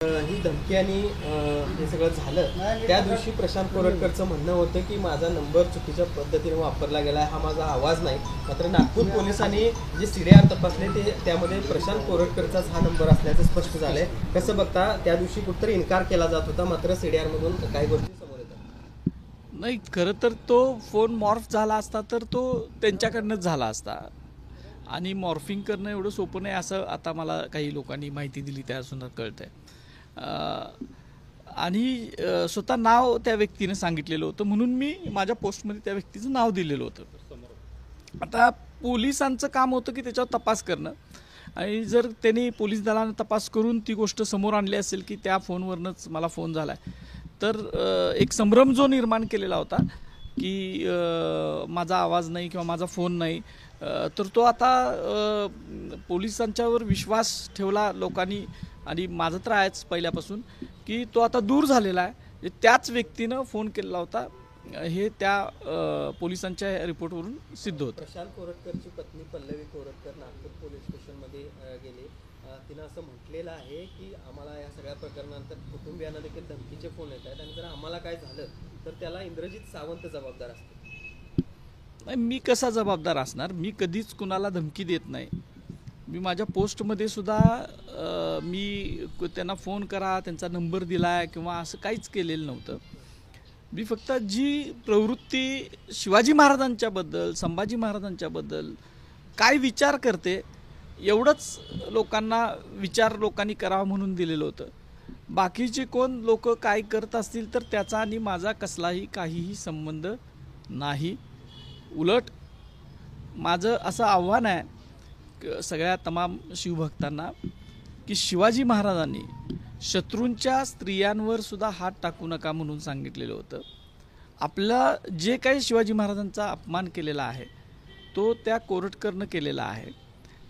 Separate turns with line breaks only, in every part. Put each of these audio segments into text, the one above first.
ही धमकी आणि हे सगळं झालं त्या दिवशी प्रशांत कोरटकरचं म्हणणं होतं की माझा नंबर चुकीच्या पद्धतीने वापरला गेला हा माझा आवाज नाही. मात्र नागपूर पोलिसांनी जे सीडीआर तपासले ते त्यामध्ये प्रशांत कोरटकरचाच हा नंबर असल्याचं स्पष्ट झालंय. कसं बघता त्या दिवशी कुठतरी इन्कार केला जात होता मात्र सीडीआर मधून काही गोष्टी समोर येतात.
नाही, खरं तर तो फोन मॉर्फ झाला असता तर तो त्यांच्याकडनंच झाला असता आणि मॉर्फिंग करणं एवढं सोपं नाही असं आता मला काही लोकांनी माहिती दिली त्यापासून कळतंय. आणि स्वतः नाव त्या व्यक्तीने सांगितलेलं होतं म्हणून मी माझ्या पोस्टमध्ये त्या व्यक्तीचं नाव दिलेलं होतं. आता पोलिसांचं काम होतं की त्याच्यावर तपास करणं आणि जर त्यांनी पोलीस दलाने तपास करून ती गोष्ट समोर आणली असेल की त्या फोनवरनंच मला फोन झाला आहे तर एक संभ्रम जो निर्माण केलेला होता की माझा आवाज नाही किंवा माझा फोन नाही तर तो आता पोलिसांच्यावर विश्वास ठेवला लोकांनी आणि माझं तर आहेच पहिल्यापासून की तो आता दूर झालेला आहे. त्याच व्यक्तीनं फोन केलेला होता हे त्या पोलिसांच्या रिपोर्टवरून सिद्ध होतं.
प्रशांत कोरटकरची पत्नी पल्लवी कोरटकर नागपूर पोलीस स्टेशनमध्ये गेली. तिनं असं म्हटलेलं आहे की आम्हाला या सगळ्या प्रकरणानंतर कुटुंबियांना देखील धमकीचे फोन येत आहेत आणि जर आम्हाला काय झालं तर त्याला इंद्रजित सावंत जबाबदार असते.
नाही, मी कसा जबाबदार असणार? मी कधीच कुणाला धमकी देत नाही. मी माझ्या पोस्टमध्ये सुद्धा मी त्यांना फोन करा त्यांचा नंबर दिला आहे किंवा असं काहीच केलेलं नव्हतं. मी फक्त जी प्रवृत्ती शिवाजी महाराजांच्याबद्दल संभाजी महाराजांच्याबद्दल काय विचार करते एवढंच लोकांनी करावं म्हणून दिलेलं होतं. बाकीचे कोण लोक काय करत असतील तर त्याचा आणि माझा कसलाही काहीही संबंध नाही. उलट माझं असं आव्हान आहे सगळ्या तमाम शिवभक्तांना की शिवाजी महाराजांनी शत्रूंच्या स्त्रियांवर सुद्धा हात टाकू नका म्हणून सांगितलेलं होतं. आपला जे काही शिवाजी महाराजांचा अपमान केलेला आहे तो त्या कोरटकरनं केलेला आहे.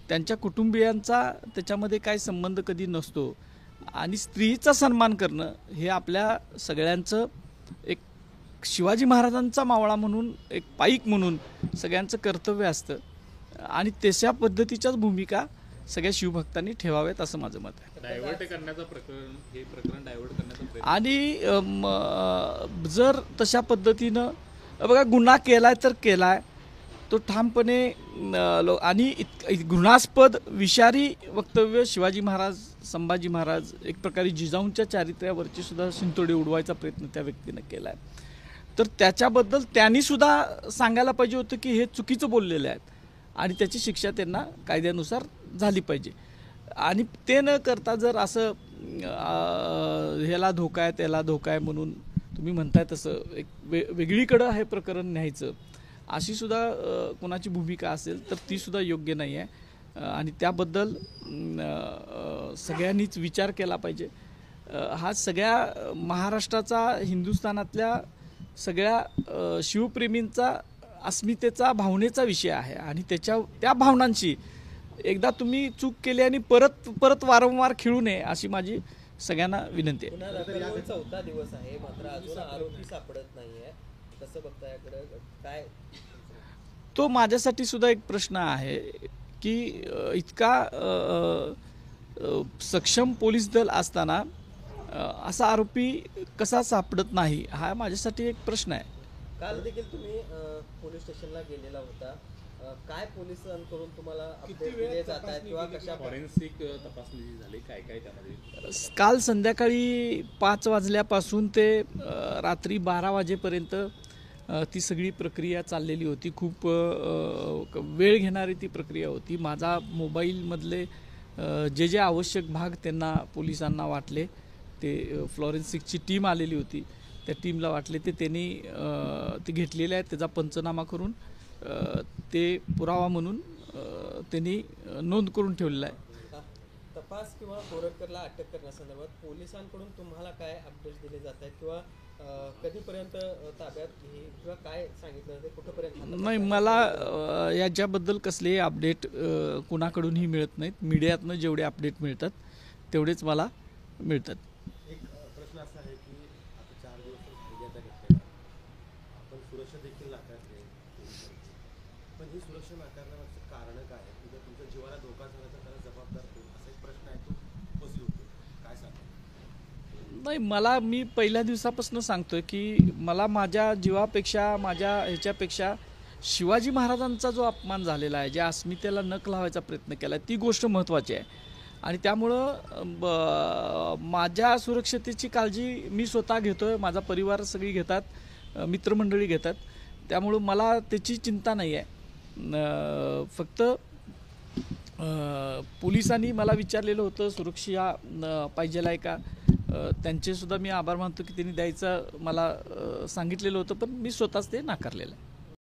त्यांच्या कुटुंबियांचा त्याच्यामध्ये काही संबंध कधी नसतो आणि स्त्रीचा सन्मान करणं हे आपल्या सगळ्यांचं एक शिवाजी महाराजांचा मावळा म्हणून एक पाईक म्हणून सगळ्यांचं कर्तव्य असतं आणि तशा पद्धतीच्याच भूमिका सगळ्या शिवभक्तांनी ठेवाव्यात असं माझं मत आहे.
डायव्हर्ट करण्याचं प्रकरण डायव्हर्ट करण्याचा प्रयत्न
आणि जर तशा पद्धतीनं बघा गुन्हा केलाय तर केलाय तो ठामपणे आणि घृणास्पद विषारी वक्तव्य शिवाजी महाराज संभाजी महाराज एक प्रकारे जिजाऊंच्या चारित्र्यावरची सुद्धा शिंतोडे उडवायचा प्रयत्न त्या व्यक्तीनं केला आहे तर त्याच्याबद्दल त्यांनी सुद्धा सांगायला पाहिजे होतं की हे चुकीचं बोललेले आहेत आणि त्याची शिक्षा त्यांना कायद्यानुसार झाली पाहिजे. आणि ते न करता जर असं ह्याला धोका आहे त्याला धोका आहे म्हणून तुम्ही म्हणताय तसं एक वेगळीकडं हे प्रकरण न्यायचं अशी सुद्धा कोणाची भूमिका असेल तर ती सुद्धा योग्य नाही आहे आणि त्याबद्दल सगळ्यांनीच विचार केला पाहिजे. हा सगळ्या महाराष्ट्राचा हिंदुस्थानातल्या सगळ्या शिवप्रेमींचा अस्मितेचा भावनेचा विषय आहे आणि त्या भावनांची एकदा तुम्ही चूक केली आणि परत वारंवार खेळू नये अशी माझी सगळ्यांना विनंती
आहे. चौथा दिवस आहे मात्र अजून आरोपी सापडत नाहीये. कसं बघता याकडे काय?
तो माझ्यासाठी सुद्धा एक प्रश्न आहे की इतका सक्षम पोलीस दल असताना असा आरोपी कसा सापडत नाही हा माझ्यासाठी एक प्रश्न आहे.
काल देखील तुम्ही पोलीस स्टेशनला गेलेला होता. काय पोलिसांकडून तुम्हाला अपडेट दिले जात आहेत किंवा कशा
फॉरेन्सिक तपासणी झाली काय काय त्यामध्ये?
काल संध्याकाळी 5 वाजल्यापासून ते रात्री 12 वाजेपर्यंत ती सगळी प्रक्रिया चाललेली होती. खूप वेळ घेणारी ती प्रक्रिया होती. माझा मोबाईलमधले जे आवश्यक भाग त्यांना पोलिसांना वाटले ते फॉरेन्सिकची टीम आलेली होती त्या टीमला वाटले ते त्यांनी ते घेतलेले आहेत. त्याचा पंचनामा करून ते पुरावा म्हणून त्यांनी नोंद करून ठेवलेला आहे.
तपास किंवा कोरटकरला अटक करण्यासंदर्भात पोलिसांकडून तुम्हाला काय अपडेट दिले जात आहेत किंवा कधीपर्यंत ताब्यात किंवा काय सांगितलं ते कुठंपर्यंत?
नाही, मला याच्याबद्दल कसलेही अपडेट कुणाकडूनही मिळत नाहीत. मीडियातनं जेवढे अपडेट मिळतात तेवढेच मला मिळतात.
एक प्रश्न असा आहे की आता 4 दिवस घेतलेला आपण सुरक्षा देखील नाकारली पण ही सुरक्षा नाकारण्यामागचं कारण काय आहे? तुमच्या जीवाला धोका झाला तर त्याला जबाबदार कोण असा एक प्रश्न आहे तो उपस्थित होतो. काय सांगा?
नाही, मी पहिल्या दिवसापासून सांगतोय की मला माझ्या जीवापेक्षा, माझ्या ह्याच्यापेक्षा शिवाजी महाराजांचा जो अपमान झालेला आहे, ज्या अस्मितेला नख लावायचा प्रयत्न केला आहे, ती गोष्ट महत्त्वाची आहे. आणि त्यामुळं माझ्या सुरक्षतेची काळजी मी स्वतः घेतोय, माझा परिवार सगळी घेतात, मित्रमंडळी घेतात. त्यामुळं मला त्याची चिंता नाही आहे. फक्त पोलिसांनी मला विचारलेलं होतं सुरक्षा पाहिजेल आहे का, त्यांचे सुद्धा मी आभार मानतो की त्यांनी द्यायचं मला सांगितलेलं होतं, पण मी स्वतःच ते नाकारलेलं आहे.